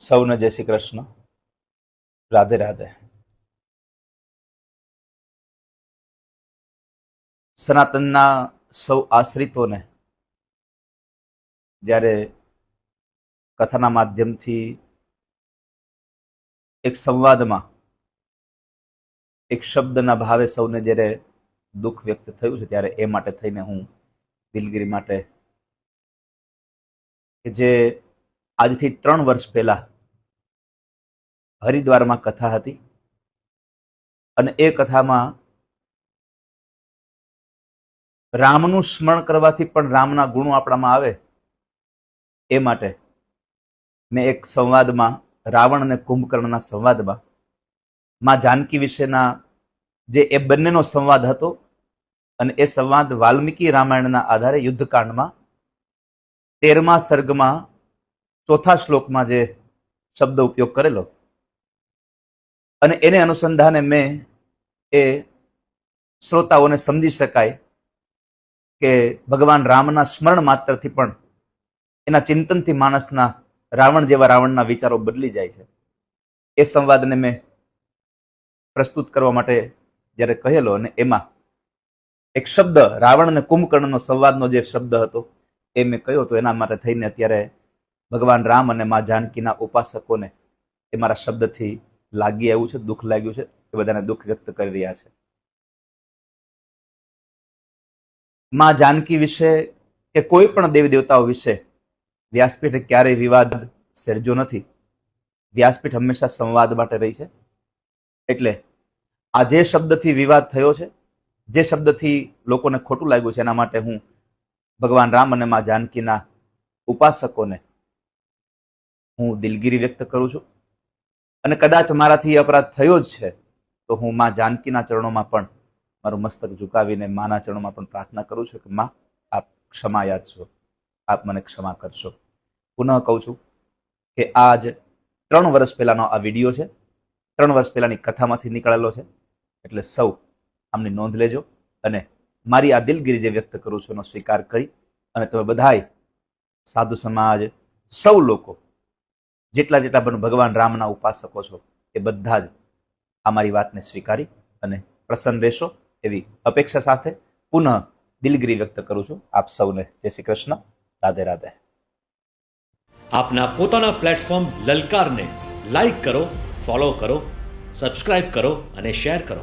સૌને જય શ્રી કૃષ્ણ. રાધે રાધે. સનાતનના સૌ આશ્રિતોને જ્યારે કથાના માધ્યમથી એક સંવાદમાં એક શબ્દના ભાવે સૌને જ્યારે દુઃખ વ્યક્ત થયું છે ત્યારે એ માટે થઈને હું દિલગીરી માટે કે જે આજથી 3 વર્ષ પહેલા હરિદ્વારમાં કથા હતી અને એ કથામાં રામનું સ્મરણ કરવાથી પણ રામના ગુણો આપણામાં આવે એ માટે મેં એક સંવાદમાં રાવણ અને કુંભકર્ણના સંવાદમાં માં જાનકી વિશેના જે એ બંનેનો સંવાદ હતો અને એ સંવાદ વાલ્મીકી રામાયણના આધારે યુદ્ધકાંડમાં 13મા સર્ગમાં 4થા શ્લોકમાં જે શબ્દ ઉપયોગ કરેલો અને એને અનુસંધાને મેં એ શ્રોતાઓને સમજી શકાય કે ભગવાન રામના સ્મરણ માત્રથી પણ એના ચિંતનથી માણસના રાવણ જેવા રાવણના વિચારો બદલી જાય છે. એ સંવાદને મેં પ્રસ્તુત કરવા માટે જ્યારે કહેલો અને એમાં એક શબ્દ રાવણ અને કુંભકર્ણનો સંવાદનો જે શબ્દ હતો એ મેં કહ્યો તો એના માટે થઈને અત્યારે ભગવાન રામ અને મા જાનકીના ઉપાસકોને એ મારા શબ્દથી લાગી આવ્યું છે, દુઃખ લાગ્યું છે, એ બધાને દુઃખ વ્યક્ત કરી રહ્યા છે. માં જાનકી વિશે કે કોઈ પણ દેવી દેવતાઓ વિશે વ્યાસપીઠે ક્યારેય વિવાદ સર્જ્યો નથી. વ્યાસપીઠ હંમેશા સંવાદ માટે રહી છે. એટલે આ જે શબ્દથી વિવાદ થયો છે, જે શબ્દથી લોકોને ખોટું લાગ્યું છે, એના માટે હું ભગવાન રામ અને મા જાનકીના ઉપાસકોને હું દિલગીરી વ્યક્ત કરું છું. અને કદાચ મારાથી અપરાધ થયો જ છે તો હું મા જાનકીના ચરણોમાં પણ મારું મસ્તક ઝુકાવીને માના ચરણોમાં પણ પ્રાર્થના કરું છું કે માં આપ ક્ષમા યાદ છો, આપ મને ક્ષમા કરશો. પુનઃ કહું છું કે આજ 3 વર્ષ પહેલાનો આ વિડીયો છે, 3 વર્ષ પહેલાની કથામાંથી નીકળેલો છે. એટલે સૌ આમની નોંધ લેજો અને મારી આ દિલગીરી જે વ્યક્ત કરું છું એનો સ્વીકાર કરી અને તમે બધાય સાધુ સમાજ સૌ લોકો જેટલા પણ ભગવાન રામના ઉપાસકો છો એ બધા જ આ મારી વાતને સ્વીકારી અને પ્રસન્ન રહેશો એવી અપેક્ષા સાથે પુનઃ દિલગીરી વ્યક્ત કરું છું. આપ સૌને જય શ્રી કૃષ્ણ. રાધે રાધે. આપના પોતાના પ્લેટફોર્મ લલકારને લાઈક કરો, ફોલો કરો, સબસ્ક્રાઇબ કરો અને શેર કરો.